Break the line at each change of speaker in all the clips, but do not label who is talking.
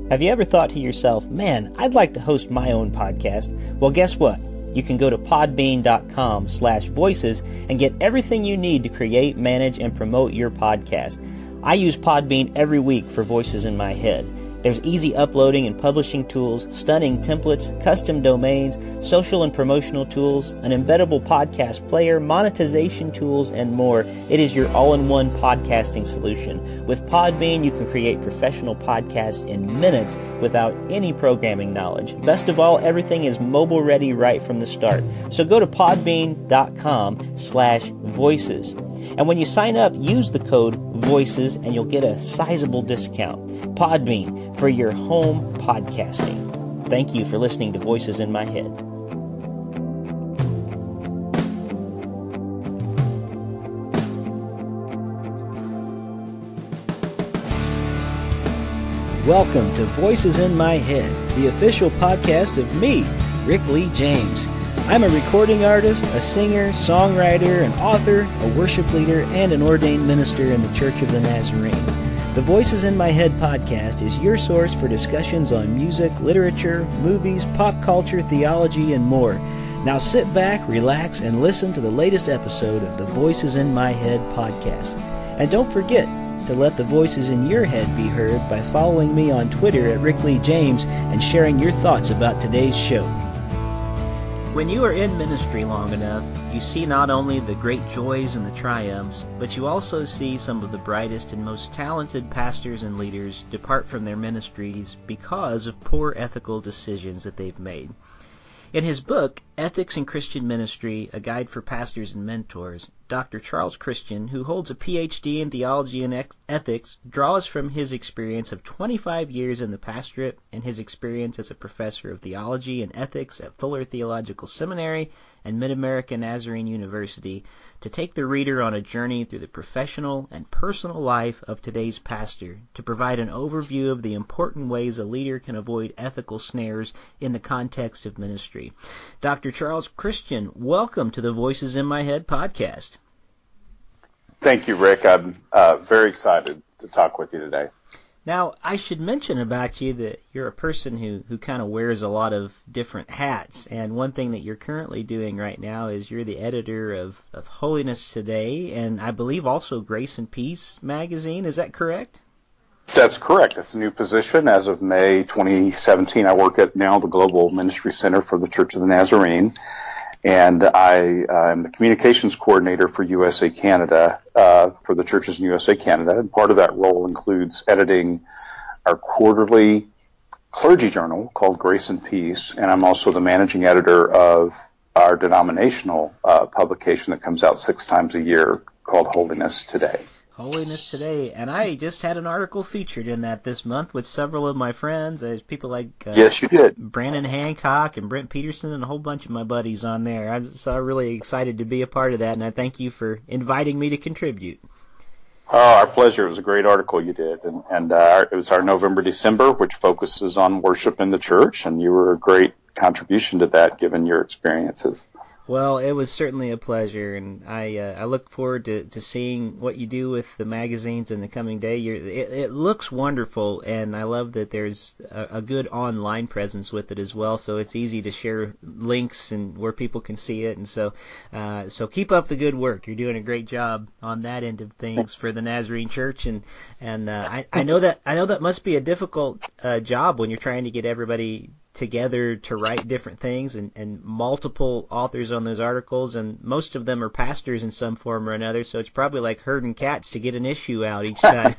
Have you ever thought to yourself, man, I'd like to host my own podcast? Well, guess what? You can go to podbean.com/voices and get everything you need to create, manage, and promote your podcast. I use Podbean every week for Voices in My Head. There's easy uploading and publishing tools, stunning templates, custom domains, social and promotional tools, an embeddable podcast player, monetization tools, and more. It is your all-in-one podcasting solution. With Podbean, you can create professional podcasts in minutes without any programming knowledge. Best of all, everything is mobile-ready right from the start. So go to podbean.com/voices. And when you sign up, use the code VOICES and you'll get a sizable discount. Podbean, for your home podcasting. Thank you for listening to Voices in My Head. Welcome to Voices in My Head, the official podcast of me, Rick Lee James. I'm a recording artist, a singer, songwriter, an author, a worship leader, and an ordained minister in the Church of the Nazarene. The Voices in My Head podcast is your source for discussions on music, literature, movies, pop culture, theology, and more. Now sit back, relax, and listen to the latest episode of the Voices in My Head podcast. And don't forget to let the voices in your head be heard by following me on Twitter at Rick Lee James and sharing your thoughts about today's show. When you are in ministry long enough, you see not only the great joys and the triumphs, but you also see some of the brightest and most talented pastors and leaders depart from their ministries because of poor ethical decisions that they've made. In his book, Ethics in Christian Ministry, A Guide for Pastors and Mentors, Dr. Charles Christian, who holds a Ph.D. in theology and ethics, draws from his experience of 25 years in the pastorate and his experience as a professor of theology and ethics at Fuller Theological Seminary and MidAmerica Nazarene University to take the reader on a journey through the professional and personal life of today's pastor, to provide an overview of the important ways a leader can avoid ethical snares in the context of ministry. Dr. Charles Christian, welcome to the Voices in My Head podcast.
Thank you, Rick. I'm very excited to talk with you today.
Now, I should mention about you that you're a person who kind of wears a lot of different hats, and one thing that you're currently doing right now is you're the editor of Holiness Today, and I believe also Grace and Peace magazine. Is that correct?
That's correct. That's a new position. As of May 2017, I work at now the Global Ministry Center for the Church of the Nazarene, and I am the communications coordinator for USA Canada, for the churches in USA Canada, and part of that role includes editing our quarterly clergy journal called Grace and Peace, and I'm also the managing editor of our denominational publication that comes out 6 times a year called Holiness Today.
Holiness Today, and I just had an article featured in that this month with several of my friends. There's people like
yes, you did.
Brandon Hancock and Brent Peterson and a whole bunch of my buddies on there. I'm really excited to be a part of that, and I thank you for inviting me to contribute.
Oh, our pleasure. It was a great article you did, and it was our November-December, which focuses on worship in the church, and you were a great contribution to that given your experiences.
Well, it was certainly a pleasure, and I look forward to seeing what you do with the magazines in the coming day. It looks wonderful, and I love that there's a good online presence with it as well, so it's easy to share links and where people can see it. And so keep up the good work. You're doing a great job on that end of things for the Nazarene Church, and I know that must be a difficult job when you're trying to get everybody together to write different things and multiple authors on those articles, and most of them are pastors in some form or another, so it's probably like herding cats to get an issue out each time.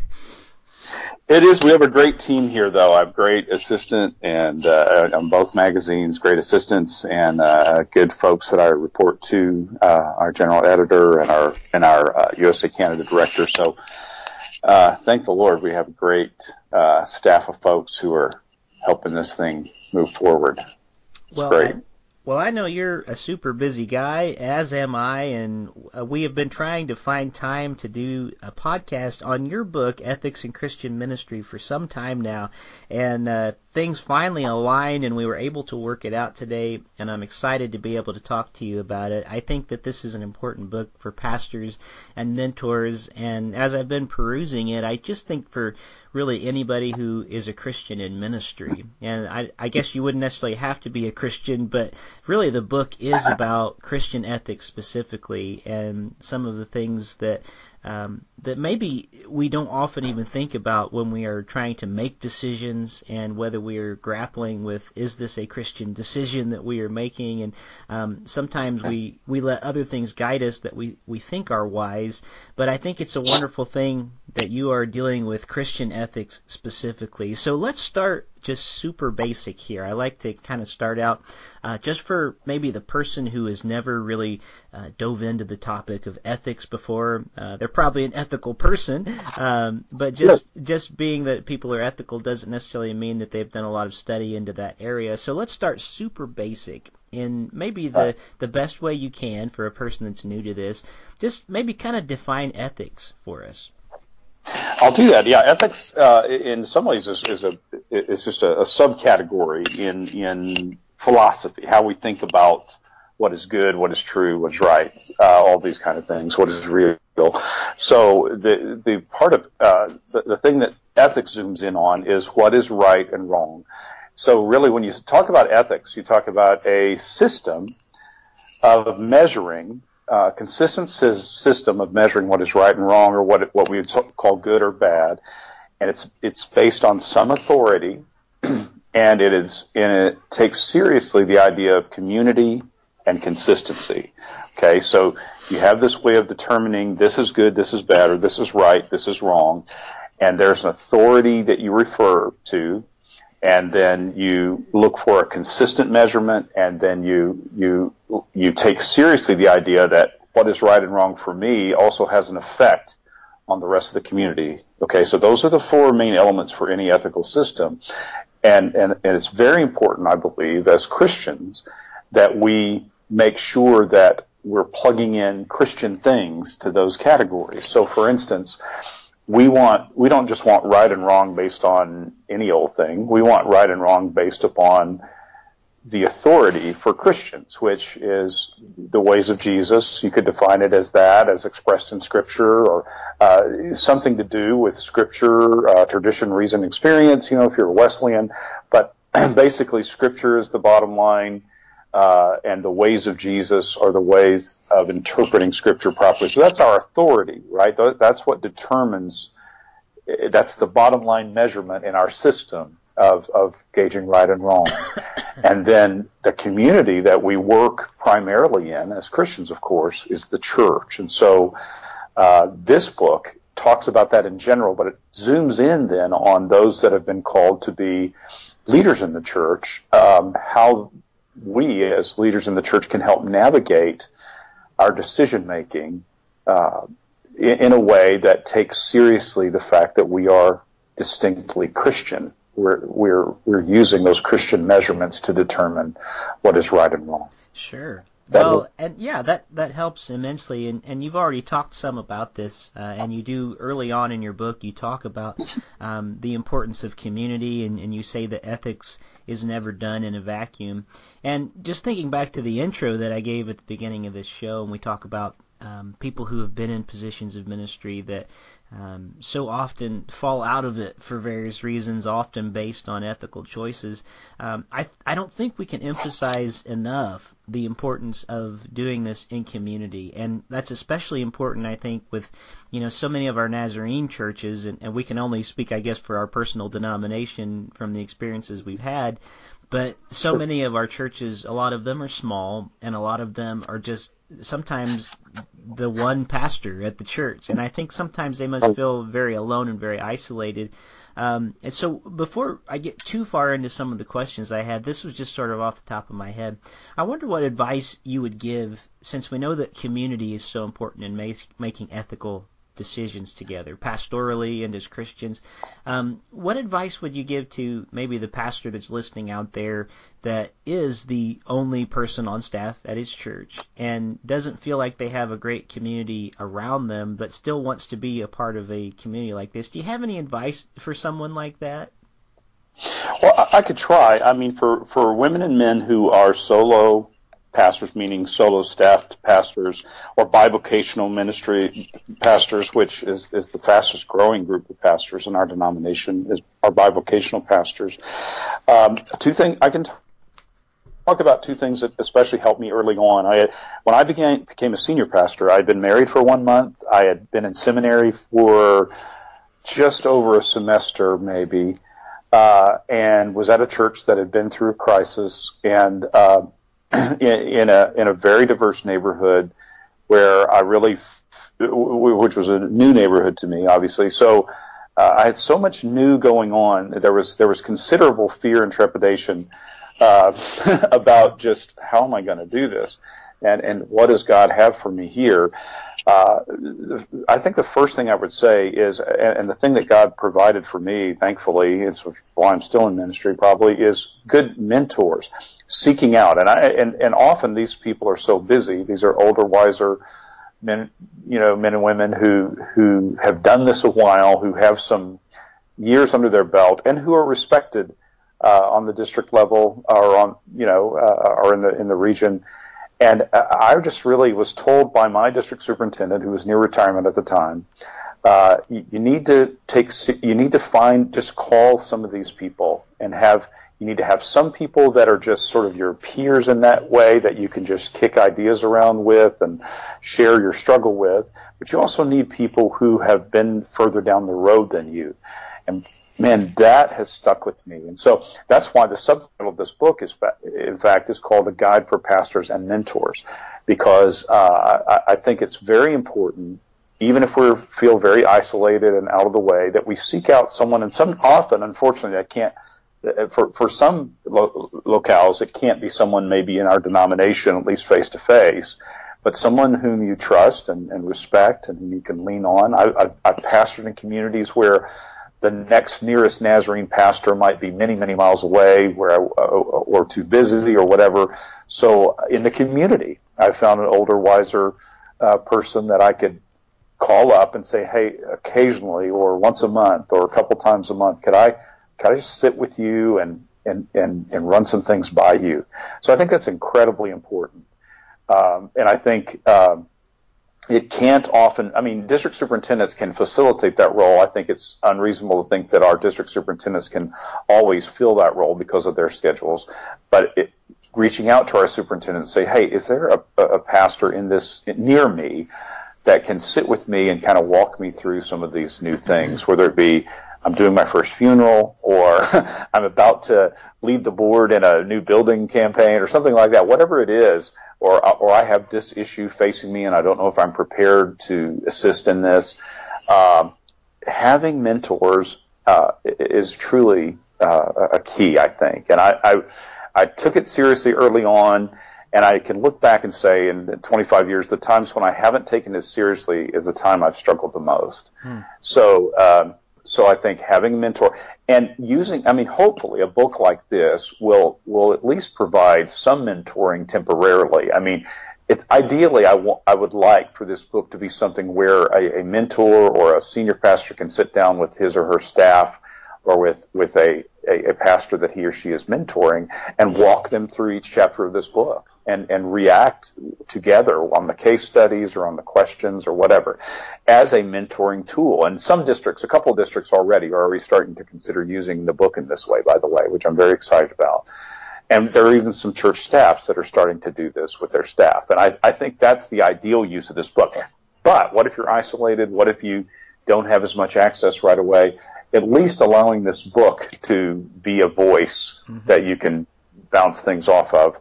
It is. We have a great team here, though. I have a great assistant and on both magazines, great assistants and good folks that I report to, our general editor and our USA Canada director. So thank the Lord we have a great staff of folks who are helping this thing move forward. It's great.
I know you're a super busy guy, as am I, and we have been trying to find time to do a podcast on your book, Ethics in Christian Ministry, for some time now, and things finally aligned, and we were able to work it out today, and I'm excited to be able to talk to you about it. I think that this is an important book for pastors and mentors, and as I've been perusing it, I just think for really anybody who is a Christian in ministry. And I guess you wouldn't necessarily have to be a Christian, but really the book is about Christian ethics specifically, and some of the things that that maybe we don't often even think about when we are trying to make decisions, and whether we are grappling with, is this a Christian decision that we are making? And sometimes we let other things guide us that we think are wise, but I think it's a wonderful thing that you are dealing with Christian ethics specifically. So let's start just super basic here. I like to kind of start out just for maybe the person who has never really dove into the topic of ethics before. They're probably an ethical person, but just being that people are ethical doesn't necessarily mean that they've done a lot of study into that area. So let's start super basic in maybe the best way you can for a person that's new to this. Just maybe kind of define ethics for us.
I'll do that. Yeah, ethics in some ways is just a subcategory in philosophy, how we think about what is good, what is true, what's right, all these kind of things, what is real. So the part of the thing that ethics zooms in on is what is right and wrong. So really, when you talk about ethics, you talk about a system of measuring. Consistent system of measuring what is right and wrong, or what we would call good or bad, and it's based on some authority, and it takes seriously the idea of community and consistency. Okay, so you have this way of determining this is good, this is bad, or this is right, this is wrong, and there's an authority that you refer to, and then you look for a consistent measurement, and then you take seriously the idea that what is right and wrong for me also has an effect on the rest of the community. Okay, so those are the four main elements for any ethical system, and it's very important, I believe, as Christians, that we make sure that we're plugging in Christian things to those categories. So, for instance, we don't just want right and wrong based on any old thing. We want right and wrong based upon the authority for Christians, which is the ways of Jesus. You could define it as that, as expressed in Scripture, or something to do with Scripture, tradition, reason, experience, if you're a Wesleyan. But basically, Scripture is the bottom line, and the ways of Jesus are the ways of interpreting Scripture properly. So that's our authority, right? That's what determines, that's the bottom line measurement in our system of gauging right and wrong. And then the community that we work primarily in, as Christians, of course, is the church. And so this book talks about that in general, but it zooms in then on those that have been called to be leaders in the church, how we as leaders in the church can help navigate our decision-making in a way that takes seriously the fact that we are distinctly Christian. We're using those Christian measurements to determine what is right and wrong.
Sure. Well, and yeah, that helps immensely, and you've already talked some about this, and you do early on in your book, you talk about the importance of community, and you say that ethics is never done in a vacuum. And just thinking back to the intro that I gave at the beginning of this show, and we talk about people who have been in positions of ministry that so often fall out of it for various reasons, often based on ethical choices. I don't think we can emphasize enough the importance of doing this in community, and that's especially important, I think, with so many of our Nazarene churches, and we can only speak, I guess, for our personal denomination from the experiences we've had. But so many of our churches, a lot of them are small, and a lot of them are just sometimes the one pastor at the church. And I think sometimes they must feel very alone and very isolated. And so before I get too far into some of the questions I had, this was just sort of off the top of my head. I wonder what advice you would give, since we know that community is so important in making ethical decisions together, pastorally and as Christians. What advice would you give to maybe the pastor that's listening out there that is the only person on staff at his church and doesn't feel like they have a great community around them, but still wants to be a part of a community like this? Do you have any advice for someone like that?
Well, I could try. I mean, for women and men who are solo pastors, meaning solo staffed pastors, or bivocational ministry pastors, which is the fastest growing group of pastors in our denomination, is our bivocational pastors. Two things I can talk about, two things that especially helped me early on. When I became a senior pastor, I had been married for 1 month. I had been in seminary for just over a semester, maybe, and was at a church that had been through a crisis, and in a very diverse neighborhood where I really, which was a new neighborhood to me, obviously. So I had so much new going on. There was considerable fear and trepidation about just how am I going to do this, and what does God have for me here. I think the first thing I would say is, and the thing that God provided for me, thankfully, it's why I'm still in ministry probably, is good mentors, seeking out. And often these people are so busy. These are older, wiser men, men and women who have done this a while, who have some years under their belt, and who are respected on the district level, or or in the region. And I just really was told by my district superintendent, who was near retirement at the time, you need to just call some of these people, and you need to have some people that are just sort of your peers in that way, that you can just kick ideas around with and share your struggle with. But you also need people who have been further down the road than you. And man, that has stuck with me. And so that's why the subtitle of this book is called A Guide for Pastors and Mentors, because I think it's very important, even if we feel very isolated and out of the way, that we seek out someone. And often, unfortunately, I can't, for some locales, it can't be someone maybe in our denomination, at least face to face, but someone whom you trust and respect and whom you can lean on. I've pastored in communities where the next nearest Nazarene pastor might be many, many miles away, or too busy or whatever. So in the community, I found an older, wiser person that I could call up and say, hey, occasionally or once a month or a couple times a month, could I just sit with you and run some things by you? So I think that's incredibly important. And I think it can't often, district superintendents can facilitate that role. I think it's unreasonable to think that our district superintendents can always fill that role because of their schedules. But reaching out to our superintendent and say, hey, is there a pastor near me that can sit with me and kind of walk me through some of these new things, whether it be I'm doing my first funeral, or I'm about to lead the board in a new building campaign or something like that, whatever it is, or I have this issue facing me and I don't know if I'm prepared to assist in this. Having mentors is truly a key, I think. And I took it seriously early on, and I can look back and say in 25 years, the times when I haven't taken it seriously is the time I've struggled the most. So I think having a mentor and using, hopefully a book like this will at least provide some mentoring temporarily. Ideally, I would like for this book to be something where a mentor or a senior pastor can sit down with his or her staff, or with a pastor that he or she is mentoring, and walk them through each chapter of this book and react together on the case studies or on the questions or whatever as a mentoring tool. And some districts, a couple of districts already are already starting to consider using the book in this way, by the way, which I'm very excited about. And there are even some church staffs that are starting to do this with their staff. And I think that's the ideal use of this book. But what if you're isolated? What if you don't have as much access right away? At least allowing this book to be a voice that you can bounce things off of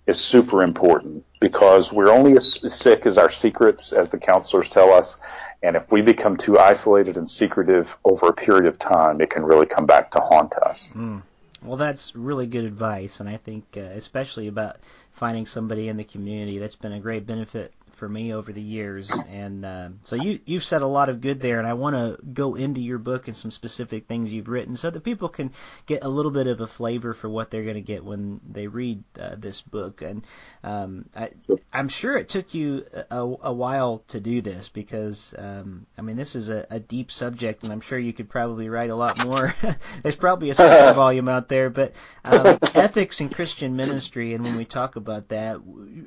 is super important, because we're only as sick as our secrets, as the counselors tell us. And if we become too isolated and secretive over a period of time, it can really come back to haunt us.
Well, that's really good advice, and I think especially about finding somebody in the community. That's been a great benefit for me over the years. And so you've said a lot of good there, and I want to go into your book and some specific things you've written so that people can get a little bit of a flavor for what they're going to get when they read this book. And I'm sure it took you a while to do this because, this is a deep subject, and I'm sure you could probably write a lot more. There's probably a second volume out there, but ethics in Christian ministry, and when we talk about that,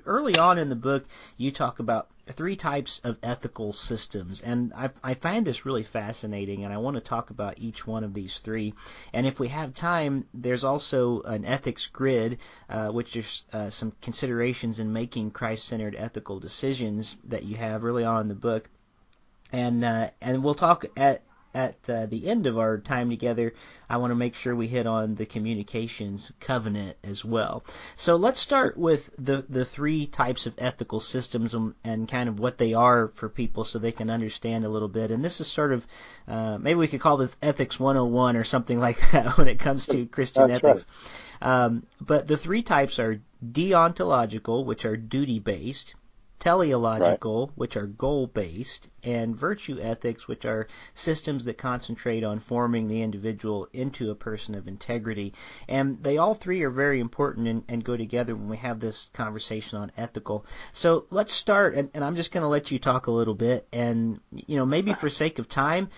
early on in the book, you talk about 3 types of ethical systems, and I find this really fascinating, and I want to talk about each one of these 3. And if we have time, there's also an ethics grid, which is some considerations in making Christ-centered ethical decisions that you have early on in the book. And we'll talk at the end of our time together. I want to make sure we hit on the communications covenant as well. So let's start with the 3 types of ethical systems and kind of what they are for people so they can understand a little bit. And this is sort of, maybe we could call this Ethics 101 or something like that when it comes to Christian ethics. Right. But the 3 types are deontological, which are duty-based, teleological, right, which are goal-based, and virtue ethics, which are systems that concentrate on forming the individual into a person of integrity. And they all 3 are very important and go together when we have this conversation on ethical. So let's start, and I'm just going to let you talk a little bit, and maybe for sake of time,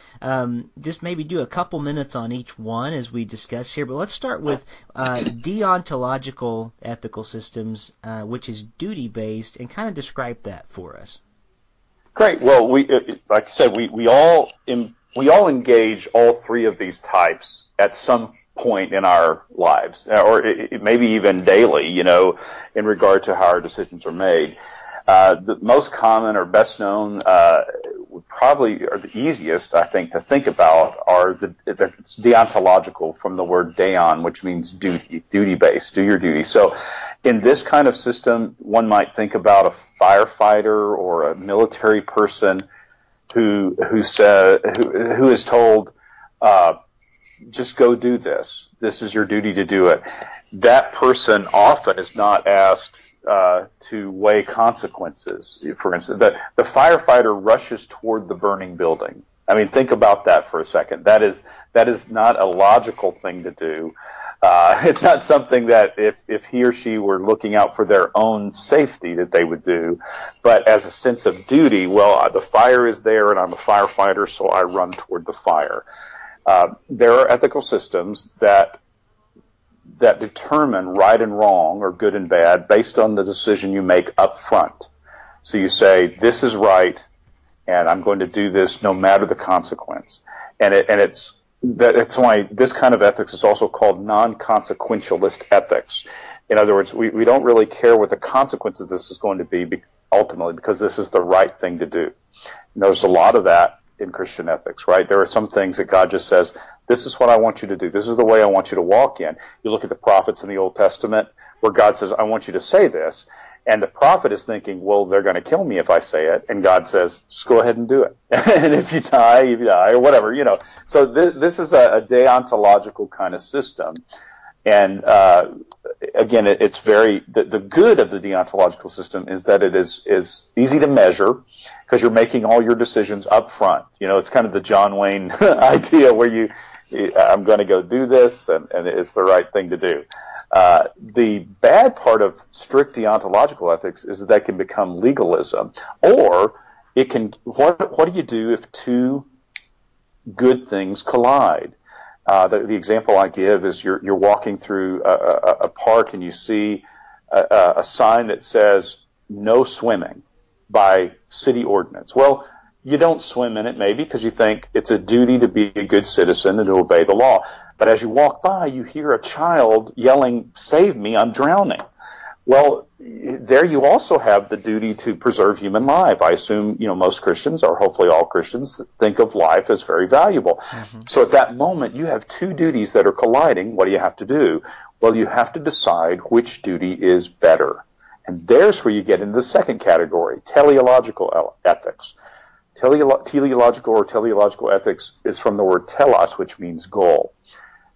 just maybe do a couple minutes on each one as we discuss here. But let's start with deontological ethical systems, which is duty-based, and kind of describe that for us.
Great. Well, like I said, we all engage all 3 of these types at some point in our lives, or maybe even daily, in regard to how our decisions are made. The most common or best known, probably are the easiest, I think, to think about are it's deontological, from the word deon, which means duty-based, do your duty. So in this kind of system, one might think about a firefighter or a military person who is told, just go do this. This is your duty to do it. That person often is not asked to weigh consequences. For instance, the firefighter rushes toward the burning building. I mean, think about that for a second. That is not a logical thing to do. It's not something that if he or she were looking out for their own safety that they would do, but as a sense of duty, well, the fire is there and I'm a firefighter, so I run toward the fire. There are ethical systems that determine right and wrong or good and bad based on the decision you make up front. So you say, this is right, and I'm going to do this no matter the consequence. And it's why this kind of ethics is also called non-consequentialist ethics. In other words, we don't really care what the consequence of this is going to be ultimately, because this is the right thing to do. And there's a lot of that in Christian ethics, right? There are some things that God just says, this is what I want you to do. This is the way I want you to walk in. You look at the prophets in the Old Testament where God says, I want you to say this. And the prophet is thinking, well, they're going to kill me if I say it. And God says, just go ahead and do it. And if you die, or whatever, So this is a deontological kind of system. And again, it's the good of the deontological system is that it is easy to measure because you're making all your decisions up front. It's kind of the John Wayne idea where I'm going to go do this, and it's the right thing to do. The bad part of strict deontological ethics is that can become legalism, or it can. What do you do if 2 good things collide? The example I give is you're walking through a park and you see a sign that says no swimming by city ordinance. Well, you don't swim in it maybe because you think it's a duty to be a good citizen and to obey the law. But as you walk by, you hear a child yelling, "Save me, I'm drowning." Well, there you also have the duty to preserve human life. I assume, most Christians, or hopefully all Christians, think of life as very valuable. Mm-hmm. So at that moment, you have 2 duties that are colliding. What do you have to do? Well, you have to decide which duty is better. And there's where you get into the second category, teleological ethics. Teleological or teleological ethics is from the word telos, which means goal.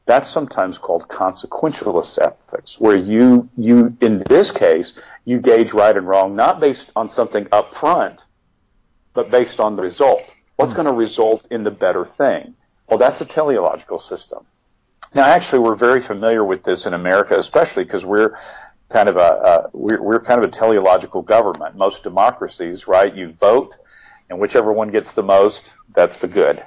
That's sometimes called consequentialist ethics, where you in this case, you gauge right and wrong not based on something up front, but based on the result. What's going to result in the better thing? Well, that's a teleological system. Now, actually, we're very familiar with this in America, especially because we're kind of a teleological government. Most democracies, right? You vote, and whichever one gets the most, that's the good.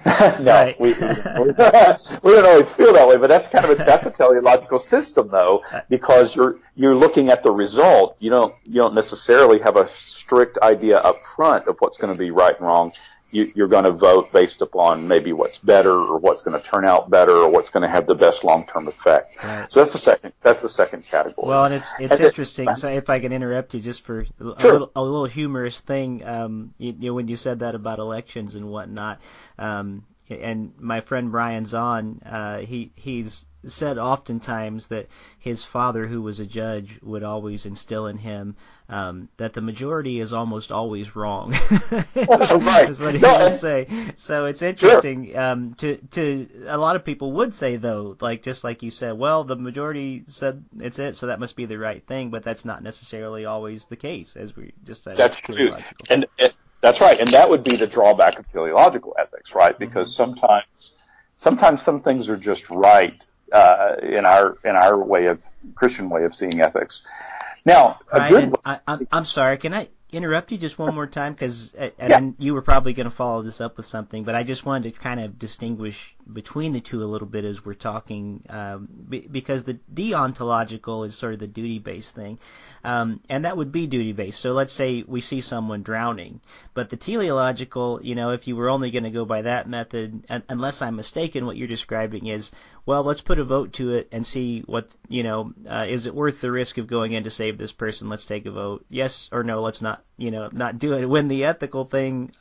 No, we don't always feel that way, but that's that's a teleological system, though, because you're looking at the result. You don't necessarily have a strict idea up front of what's going to be right and wrong. You're going to vote based upon maybe what's better, or what's going to turn out better, or what's going to have the best long-term effect. Right. So that's the second category.
Well, and it's interesting. So if I can interrupt you just for a little humorous thing, when you said that about elections and whatnot, and my friend Brian Zahn, he's said oftentimes that his father, who was a judge, would always instill in him that the majority is almost always wrong.
Right.
Is what he would say. So it's interesting. To a lot of people would say, though, just like you said, well, the majority said it's it, so that must be the right thing, but that's not necessarily always the case, as we just said.
That's true. And that's right, and that would be the drawback of teleological ethics, right? Because sometimes some things are just right in our Christian way of seeing ethics. Now,
I'm sorry, can I interrupt you just one more time? Because you were probably going to follow this up with something, but I just wanted to kind of distinguish between the two a little bit as we're talking, because the deontological is sort of the duty-based thing, and that would be duty-based. So let's say we see someone drowning, but the teleological, if you were only going to go by that method, unless I'm mistaken, what you're describing is, well, let's put a vote to it and see what, is it worth the risk of going in to save this person? Let's take a vote. Yes or no, let's not do it. When the ethical thing,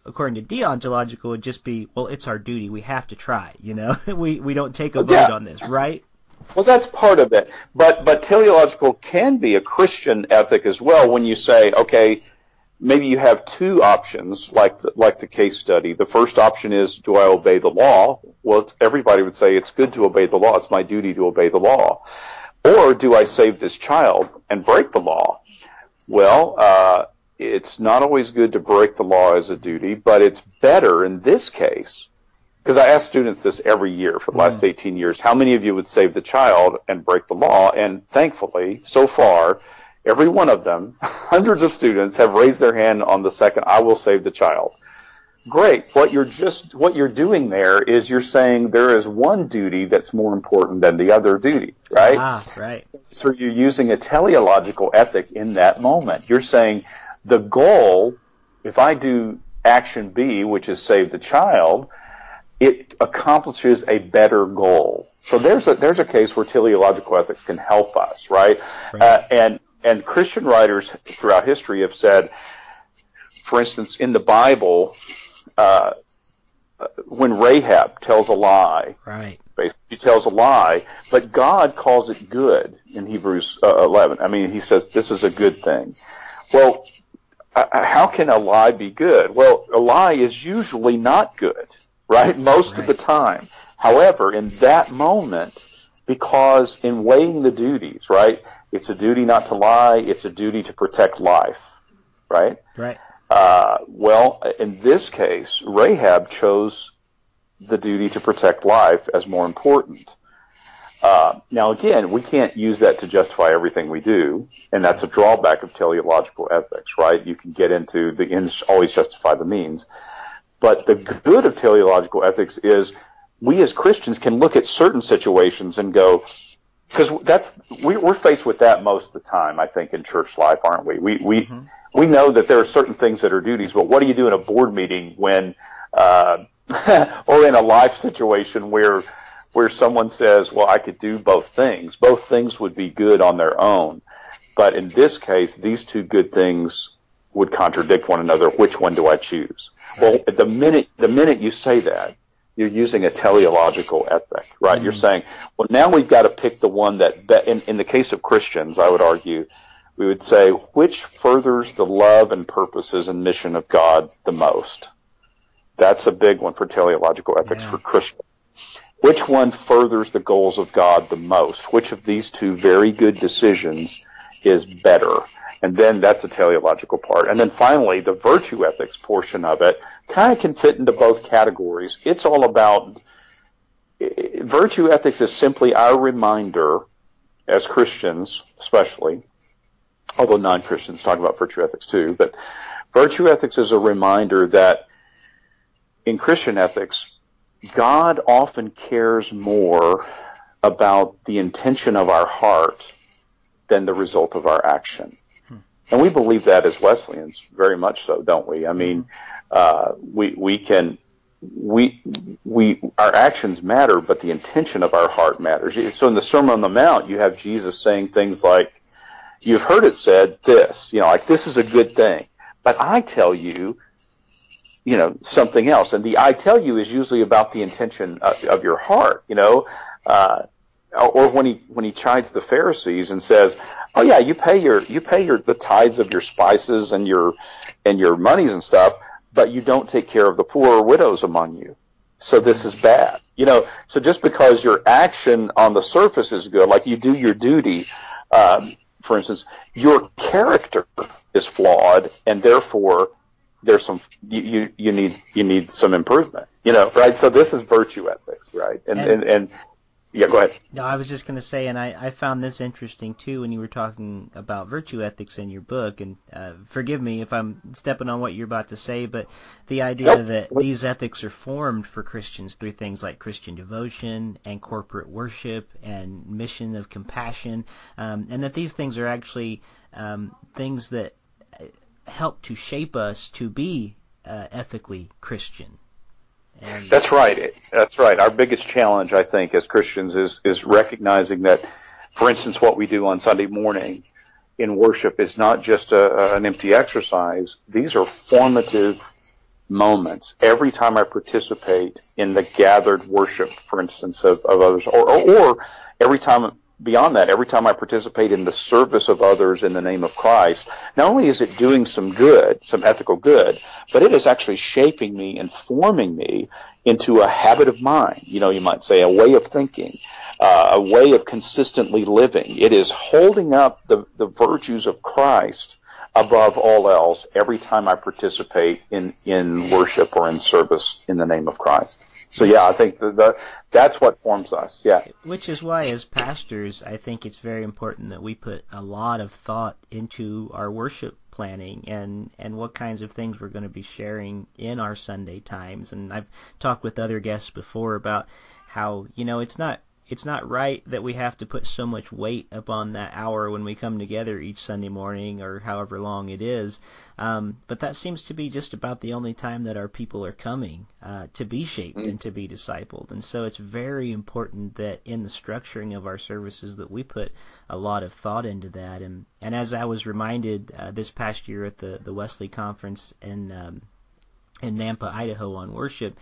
according to deontological, would just be, well, it's our duty. We have to try, we don't take a vote on this, right?
Well, that's part of it. But teleological can be a Christian ethic as well when you say, okay, maybe you have two options, like the case study. The first option is, do I obey the law? Well, everybody would say it's good to obey the law. It's my duty to obey the law. Or do I save this child and break the law? Well, it's not always good to break the law as a duty, but it's better in this case, because I ask students this every year for the last 18 years, how many of you would save the child and break the law? And thankfully, so far, every one of them, hundreds of students, have raised their hand on the second, I will save the child. Great. What you're doing there is you're saying there is one duty that's more important than the other duty, right?
Right.
So you're using a teleological ethic in that moment. You're saying the goal, if I do action B, which is save the child, it accomplishes a better goal. So there's a case where teleological ethics can help us, right? And Christian writers throughout history have said, for instance, in the Bible, when Rahab tells a lie,
right?
Basically, she tells a lie, but God calls it good in Hebrews 11. I mean, he says this is a good thing. Well, how can a lie be good? Well, a lie is usually not good, right? Most of the time. However, in that moment, because in weighing the duties, right, it's a duty not to lie, it's a duty to protect life, right?
Right.
Well, in this case, Rahab chose the duty to protect life as more important. Now, again, we can't use that to justify everything we do, and that's a drawback of teleological ethics, right? You can get into the ends always justify the means. But the good of teleological ethics is we as Christians can look at certain situations and go, because we're faced with that most of the time, I think, in church life, aren't we? We know that there are certain things that are duties, but what do you do in a board meeting when, or in a life situation where someone says, well, I could do both things. Both things would be good on their own. But in this case, these two good things would contradict one another. Which one do I choose? Well, the minute you say that, you're using a teleological ethic, right? You're saying, well, now we've got to pick the one that, in the case of Christians, I would argue, we would say, which furthers the love and purposes and mission of God the most? That's a big one for teleological ethics for Christians. which one furthers the goals of God the most? Which of these two very good decisions is better? And then that's the teleological part. And then finally, the virtue ethics portion of it kind of can fit into both categories. It's all about virtue ethics is simply our reminder as Christians, especially, although non-Christians talk about virtue ethics too, but virtue ethics is a reminder that in Christian ethics, God often cares more about the intention of our heart than the result of our action. And we believe that as Wesleyans, very much so, don't we? I mean, our actions matter, but the intention of our heart matters. So in the Sermon on the Mount, you have Jesus saying things like, you've heard it said this, like this is a good thing, but I tell you, something else. And the I tell you is usually about the intention of your heart, or when he chides the Pharisees and says, "Oh yeah, you pay the tithes of your spices and your monies and stuff, but you don't take care of the poor or widows among you. So this is bad." So just because your action on the surface is good, like you do your duty, for instance, your character is flawed, and therefore there's some you need some improvement. Right? So this is virtue ethics, right? And yeah, go ahead.
No, I was just going to say, and I found this interesting too when you were talking about virtue ethics in your book, and forgive me if I'm stepping on what you're about to say, but the idea that these ethics are formed for Christians through things like Christian devotion and corporate worship and mission of compassion, and that these things are actually things that help to shape us to be ethically Christian.
That's right. Our biggest challenge, I think, as Christians is recognizing that, for instance, what we do on Sunday morning in worship is not just an empty exercise. These are formative moments. Every time I participate in the gathered worship, for instance, of others, or every time beyond that, every time I participate in the service of others in the name of Christ, not only is it doing some good, some ethical good, but it is actually shaping me and forming me into a habit of mind. You might say a way of thinking, a way of consistently living. It is holding up the virtues of Christ above all else every time I participate in worship or in service in the name of Christ. So yeah, I think that's what forms us. Yeah.
Which is why, as pastors, I think it's very important that we put a lot of thought into our worship planning and what kinds of things we're going to be sharing in our Sunday times. And I've talked with other guests before about how, it's not right that we have to put so much weight upon that hour when we come together each Sunday morning or however long it is. But that seems to be just about the only time that our people are coming to be shaped and to be discipled. And so it's very important that in the structuring of our services that we put a lot of thought into that. And as I was reminded this past year at the Wesley Conference in Nampa, Idaho on worship,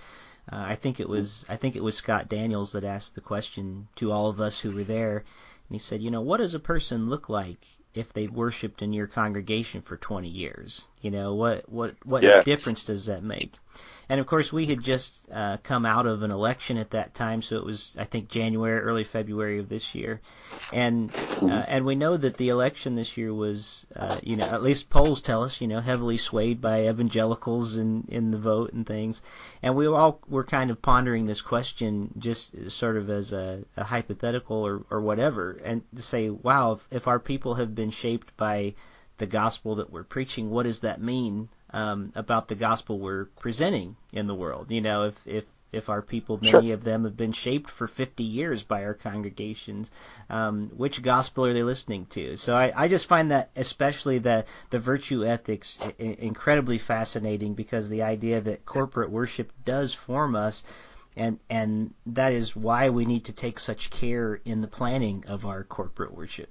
I think it was Scott Daniels that asked the question to all of us who were there, and he said, what does a person look like if they've worshipped in your congregation for 20 years? What difference does that make? And of course, we had just come out of an election at that time, so it was, I think, January, early February of this year, and we know that the election this year was, at least polls tell us, heavily swayed by evangelicals in the vote and things, and we all were kind of pondering this question just sort of as a hypothetical or whatever, and to say, wow, if our people have been shaped by the gospel that we're preaching, what does that mean about the gospel we're presenting in the world? If our people, many of them have been shaped for 50 years by our congregations, which gospel are they listening to? So I just find that, especially the virtue ethics, incredibly fascinating, because the idea that corporate worship does form us, and that is why we need to take such care in the planning of our corporate worship.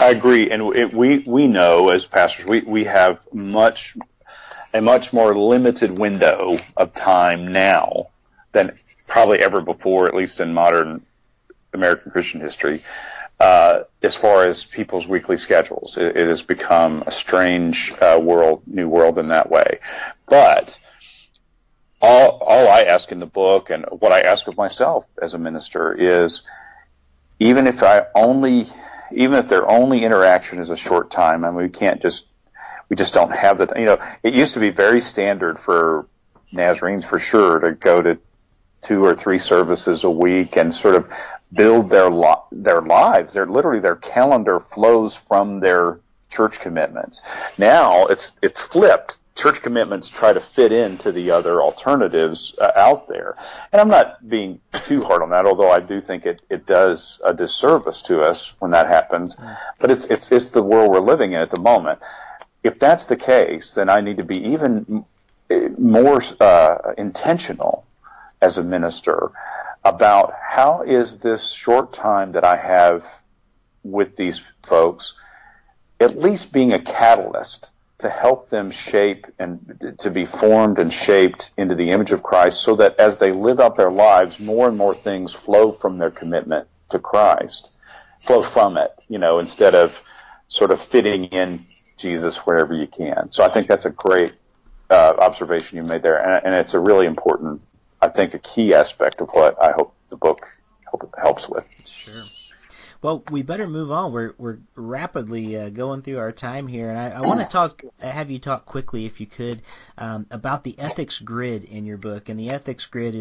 I agree, and we know as pastors we have a much more limited window of time now than probably ever before, at least in modern American Christian history, as far as people's weekly schedules. It has become a strange new world in that way. But all I ask in the book, and what I ask of myself as a minister, is even if their only interaction is a short time, and we just don't have the, it used to be very standard for Nazarenes, for sure, to go to 2 or 3 services a week and sort of build their lives. Their calendar flows from their church commitments. Now it's flipped. Church commitments try to fit into the other alternatives out there. And I'm not being too hard on that, although I do think it does a disservice to us when that happens. But it's the world we're living in at the moment. If that's the case, then I need to be even more intentional as a minister about how is this short time that I have with these folks at least being a catalyst to help them shape and to be formed and shaped into the image of Christ, so that as they live out their lives, more and more things flow from their commitment to Christ, flow from it, instead of sort of fitting in Jesus wherever you can. So I think that's a great observation you made there, and it's a really important, I think, a key aspect of what I hope the book helps with.
Sure. Well, we better move on. We're rapidly going through our time here, and I want to have you talk quickly, if you could, about the ethics grid in your book. And the ethics grid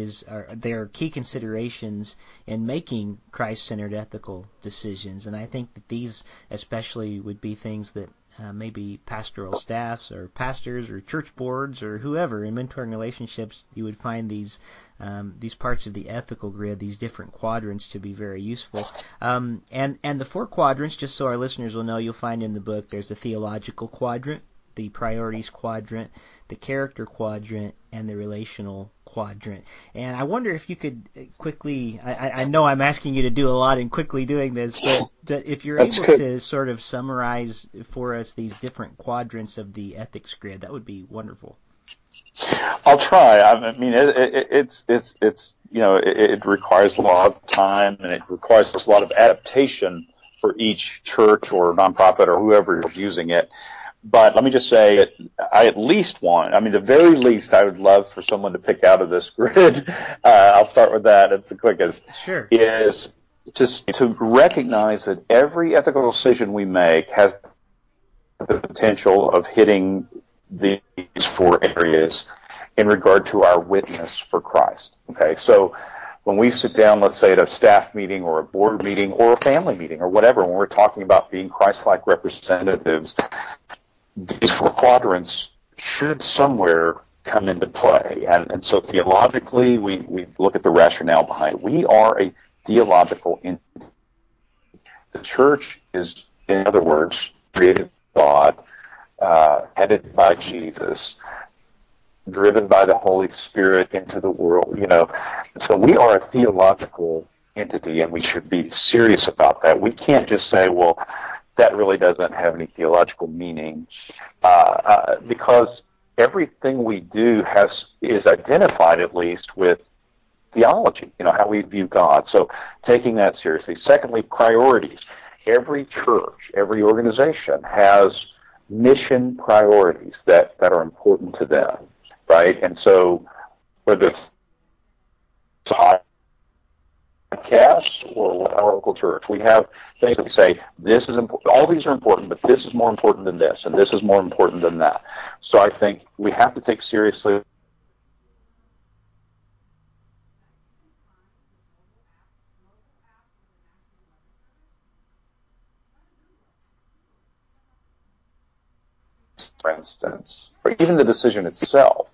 there are key considerations in making Christ-centered ethical decisions, and I think that these especially would be things that maybe pastoral staffs or pastors or church boards or whoever in mentoring relationships, you would find these parts of the ethical grid, these different quadrants, to be very useful. And the 4 quadrants, just so our listeners will know, you'll find in the book, there's the theological quadrant, the priorities quadrant, the character quadrant, and the relational quadrant. And I wonder if you could quickly, I know I'm asking you to do a lot in quickly doing this, but if you're able to sort of summarize for us these different quadrants of the ethics grid, that would be wonderful.
I'll try. I mean, it requires a lot of time, and it requires a lot of adaptation for each church or nonprofit or whoever is using it. But let me just say, the very least I would love for someone to pick out of this grid, I'll start with that, it's the quickest,
sure,
is just to recognize that every ethical decision we make has the potential of hitting these 4 areas in regard to our witness for Christ. Okay, so when we sit down, let's say at a staff meeting or a board meeting or a family meeting or whatever, when we're talking about being Christ-like representatives, these 4 quadrants should somewhere come into play. And so theologically, we look at the rationale behind it. We are a theological entity. The church is, in other words, created by God, headed by Jesus, driven by the Holy Spirit into the world. So we are a theological entity, and we should be serious about that. We can't just say, well, that really doesn't have any theological meaning, because everything we do is identified, at least, with theology, how we view God. So taking that seriously. Secondly, priorities. Every church, every organization has mission priorities that are important to them, right? And so whether it's podcasts or our local church, we have things that we say, this is important, all these are important, but this is more important than this, and this is more important than that. So I think we have to take seriously for instance, or even the decision itself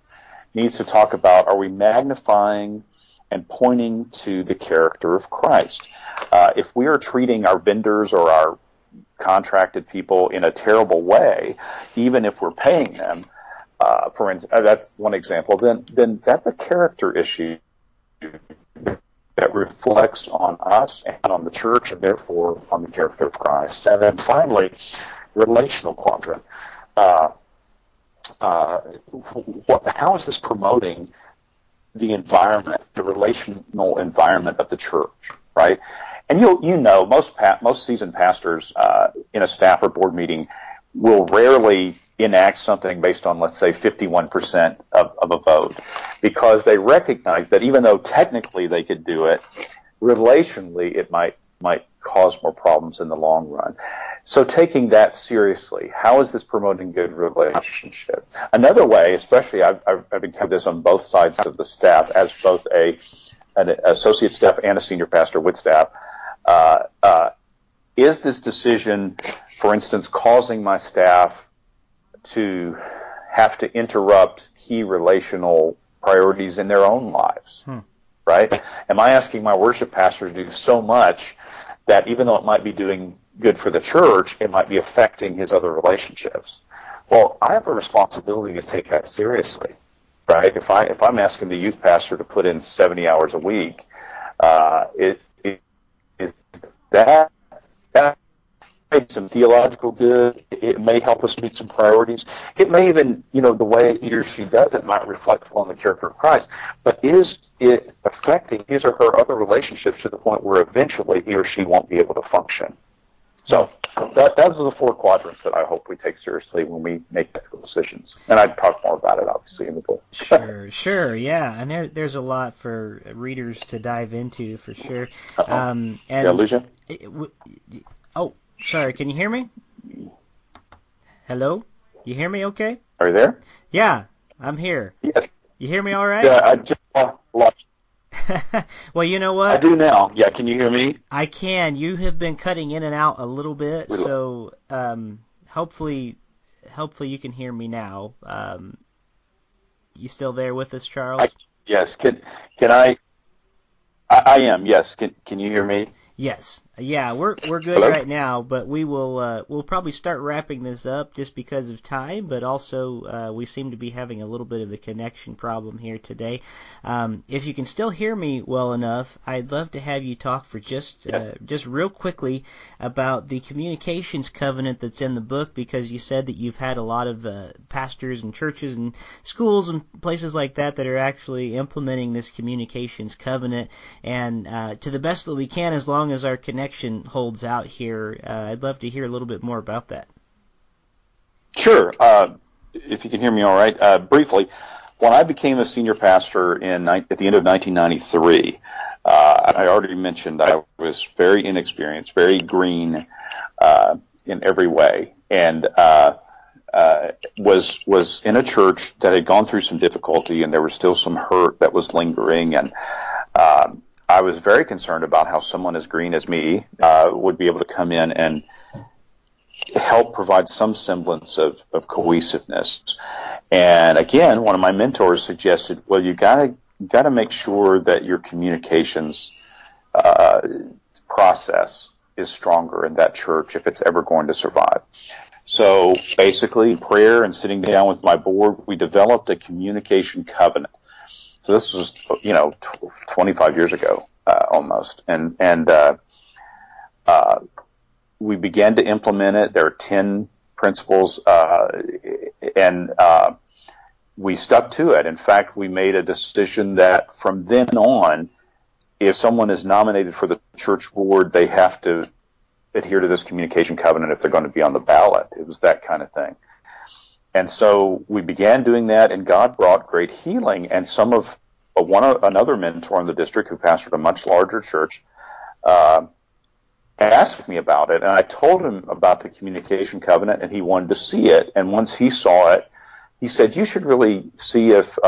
needs to talk about, are we magnifying and pointing to the character of Christ? If we are treating our vendors or our contracted people in a terrible way, even if we're paying them, for instance, that's one example, then that's a character issue that reflects on us and on the church, and therefore on the character of Christ. And then finally, relational quadrant. How is this promoting the environment, the relational environment of the church, right? And most seasoned pastors in a staff or board meeting will rarely enact something based on, let's say, 51% of a vote, because they recognize that even though technically they could do it, relationally it might cause more problems in the long run. So taking that seriously, how is this promoting good relationship? Another way, especially I've encountered this on both sides of the staff, as both an associate staff and a senior pastor with staff, is this decision, for instance, causing my staff to have to interrupt key relational priorities in their own lives, right? Am I asking my worship pastor to do so much that even though it might be doing good for the church, it might be affecting his other relationships? Well, I have a responsibility to take that seriously, right? If I'm asking the youth pastor to put in 70 hours a week, is that make some theological good. It may help us meet some priorities. It may even, the way he or she does it might reflect on the character of Christ. But is it affecting his or her other relationships to the point where eventually he or she won't be able to function? So those are the 4 quadrants that I hope we take seriously when we make ethical decisions. And I'd talk more about it, obviously, in the book.
Sure, yeah. And there's a lot for readers to dive into, for sure.
Lucia?
Sorry, can you hear me? Hello? You hear me okay?
Are you there?
Yeah, I'm here.
Yes.
You hear me all right?
Yeah, I just lost.
Well, you know what?
I do now. Yeah, can you hear me?
I can. You have been cutting in and out a little bit, so hopefully you can hear me now. You still there with us, Charles?
Yes. Can I? I am. Yes. Can you hear me?
Yes. Yeah, we're good
Hello?
right now, but we'll probably start wrapping this up just because of time, but also we seem to be having a little bit of a connection problem here today. If you can still hear me well enough, I'd love to have you talk for just real quickly about the communications covenant that's in the book, because you said that you've had a lot of pastors and churches and schools and places like that are actually implementing this communications covenant, and to the best that we can, as long as our connection holds out here, I'd love to hear a little bit more about that.
Sure. If you can hear me all right. Briefly, when I became a senior pastor at the end of 1993, I already mentioned I was very inexperienced, very green in every way, and was in a church that had gone through some difficulty, and there was still some hurt that was lingering, and I was very concerned about how someone as green as me would be able to come in and help provide some semblance of cohesiveness. And again, one of my mentors suggested, well, you gotta make sure that your communications process is stronger in that church if it's ever going to survive. So basically, prayer and sitting down with my board, we developed a communication covenant. So this was, 25 years ago, almost. And we began to implement it. There are 10 principles, and we stuck to it. In fact, we made a decision that from then on, if someone is nominated for the church board, they have to adhere to this communication covenant if they're going to be on the ballot. It was that kind of thing. And so we began doing that, and God brought great healing. And another mentor in the district who pastored a much larger church asked me about it, and I told him about the communication covenant, and he wanted to see it. And once he saw it, he said, "You should really see if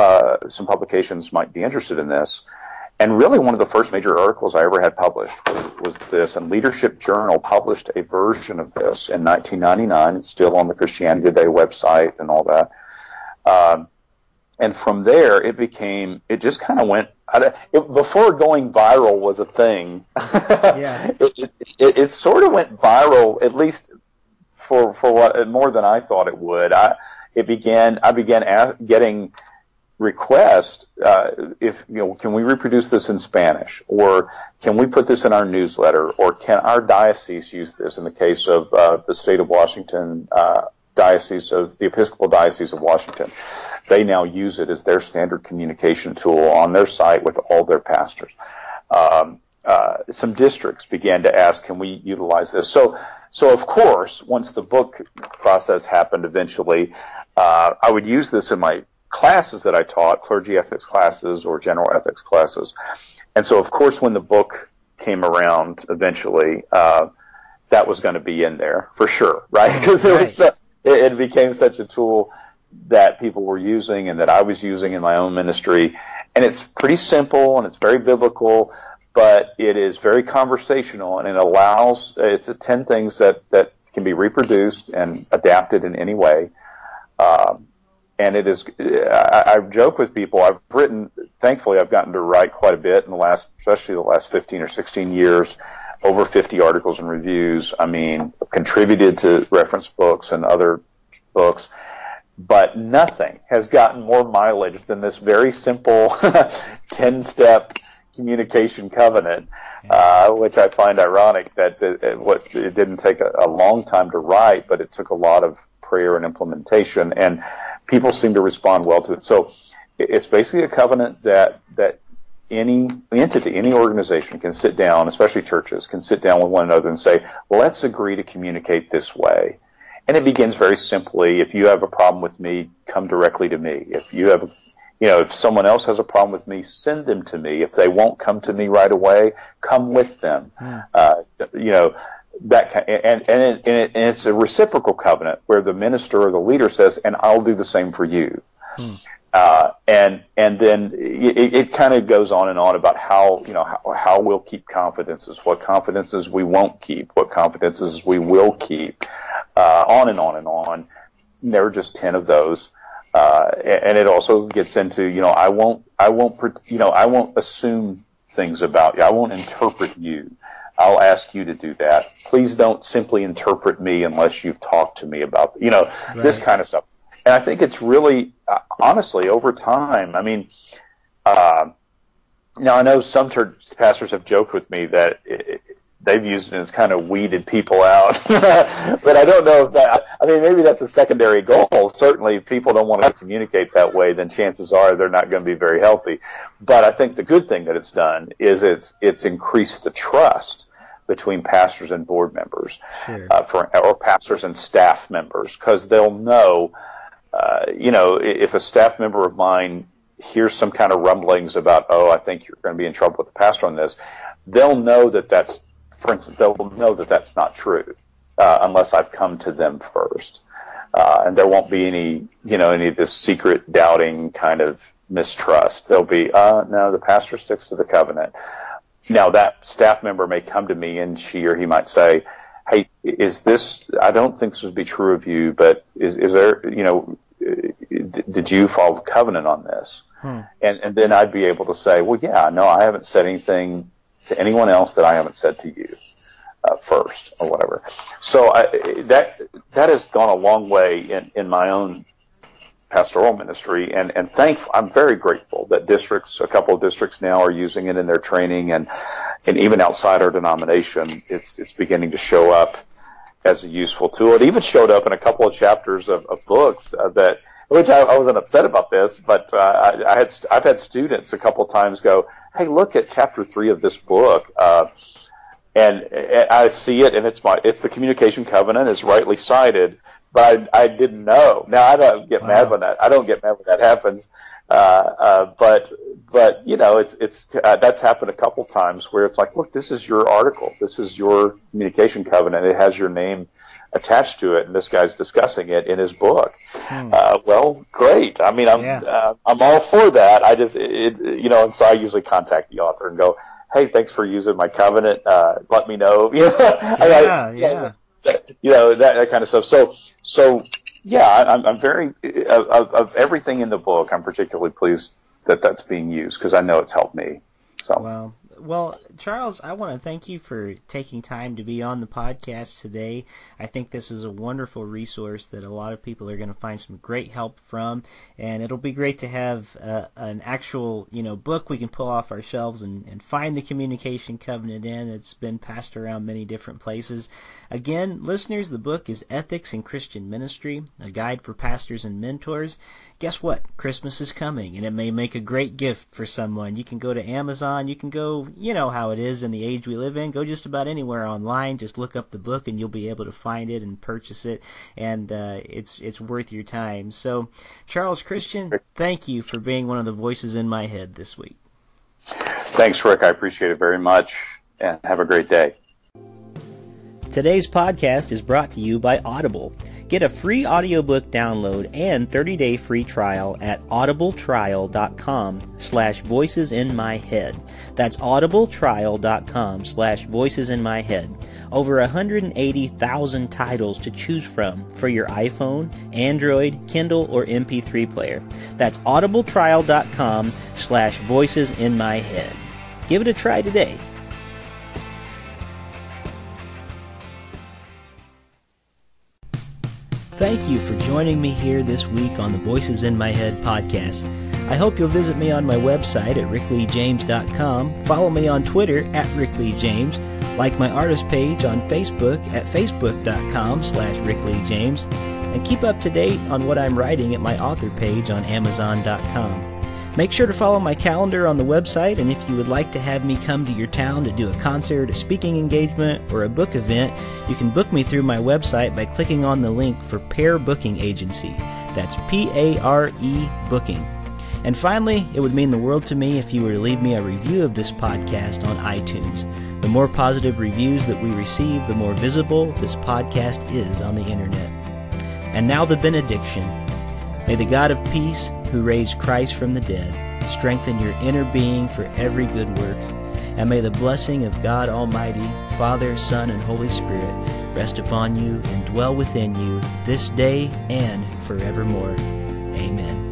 some publications might be interested in this." And really, one of the first major articles I ever had published was this, and Leadership Journal published a version of this in 1999. It's still on the Christianity Today website and all that. And from there, it just kind of went, before going viral was a thing,
Yeah.
it sort of went viral, at least for what, more than I thought it would. I began getting requests, can we reproduce this in Spanish, or can we put this in our newsletter, or can our diocese use this? In the case of the state of Washington, the Episcopal Diocese of Washington, they now use it as their standard communication tool on their site with all their pastors. some districts began to ask, can we utilize this? So of course, once the book process happened eventually, I would use this in my classes that I taught, clergy ethics classes or general ethics classes. And so, of course, when the book came around eventually, that was going to be in there for sure, right? Because it became such a tool that people were using and that I was using in my own ministry. And it's pretty simple and it's very biblical, but it is very conversational, and it allows, it's 10 things that can be reproduced and adapted in any way. And it is, I joke with people, thankfully I've gotten to write quite a bit in especially the last 15 or 16 years, over 50 articles and reviews. I mean, contributed to reference books and other books, but nothing has gotten more mileage than this very simple 10-step communication covenant, which I find ironic that it didn't take a long time to write, but it took a lot of prayer and implementation, and people seem to respond well to it. So it's basically a covenant that any entity, any organization can sit down, especially churches, can sit down with one another and say, let's agree to communicate this way. And it begins very simply. If you have a problem with me, come directly to me. If you have if someone else has a problem with me, send them to me. If they won't come to me right away, come with them. That kind, and it's a reciprocal covenant where the minister or the leader says, "And I'll do the same for you." And then it kind of goes on and on about how we'll keep confidences, what confidences we won't keep, what confidences we will keep, on and on and on. And there are just 10 of those. And it also gets into, I won't assume things about you. I won't interpret you. I'll ask you to do that. Please don't simply interpret me unless you've talked to me about, this kind of stuff. And I think it's really, honestly, over time, I mean, now I know some church pastors have joked with me that they've used it and it's kind of weeded people out. But I don't know if maybe that's a secondary goal. Certainly, if people don't want to communicate that way, then chances are they're not going to be very healthy. But I think the good thing that it's done is it's increased the trust between pastors and board members,
sure.
Or pastors and staff members, because they'll know, if a staff member of mine hears some kind of rumblings about, I think you're going to be in trouble with the pastor on this, they'll know that's not true, unless I've come to them first. And there won't be any of this secret doubting kind of mistrust. There'll be, no, the pastor sticks to the covenant. Now that staff member may come to me and she or he might say, hey, I don't think this would be true of you, but is there, did you follow the covenant on this? And then I'd be able to say, well, yeah, no, I haven't said anything to anyone else that I haven't said to you first, or whatever. So that has gone a long way in my own pastoral ministry, and I'm very grateful that a couple of districts now are using it in their training, and even outside our denomination, it's beginning to show up as a useful tool. It even showed up in a couple of chapters of books which I wasn't upset about this, but I've had students a couple of times go, hey, look at chapter 3 of this book, and I see it, and it's the communication covenant is rightly cited, but I didn't know. Now I don't get mad when that. I don't get mad when that happens, but it's that's happened a couple times where it's like, look, this is your article, this is your communication covenant, it has your name attached to it, and this guy's discussing it in his book. Well, great. I mean, I'm all for that. I just, and so I usually contact the author and go, hey, thanks for using my covenant. Let me know. That kind of stuff. So yeah, I'm very of everything in the book. I'm particularly pleased that that's being used because I know it's helped me. So
well, Charles, I want to thank you for taking time to be on the podcast today. I think this is a wonderful resource that a lot of people are going to find some great help from, and it'll be great to have an actual, book we can pull off our shelves and find the communication covenant in. It's been passed around many different places. Again, listeners, the book is Ethics in Christian Ministry, a guide for pastors and mentors. Guess what? Christmas is coming, and it may make a great gift for someone. You can go to Amazon. You can go you know how it is in the age we live in. Go just about anywhere online. Just look up the book, and you'll be able to find it and purchase it. And it's worth your time. So, Charles Christian, thank you for being one of the voices in my head this week.
Thanks, Rick. I appreciate it very much, and have a great day.
Today's podcast is brought to you by Audible. Get a free audiobook download and 30-day free trial at audibletrial.com/voicesinmyhead. That's audibletrial.com/voicesinmyhead. Over 180,000 titles to choose from for your iPhone, Android, Kindle, or MP3 player. That's audibletrial.com/voicesinmyhead. Give it a try today. Thank you for joining me here this week on the Voices in My Head podcast. I hope you'll visit me on my website at rickleejames.com, follow me on Twitter at rickleejames, like my artist page on Facebook at facebook.com/rickleejames, and keep up to date on what I'm writing at my author page on amazon.com. Make sure to follow my calendar on the website, and if you would like to have me come to your town to do a concert, a speaking engagement, or a book event, you can book me through my website by clicking on the link for Pair Booking Agency. That's Pare Booking. And finally, it would mean the world to me if you were to leave me a review of this podcast on iTunes. The more positive reviews that we receive, the more visible this podcast is on the internet. And now the benediction. May the God of peace, who raised Christ from the dead, strengthen your inner being for every good work. And may the blessing of God Almighty, Father, Son, and Holy Spirit rest upon you and dwell within you this day and forevermore. Amen.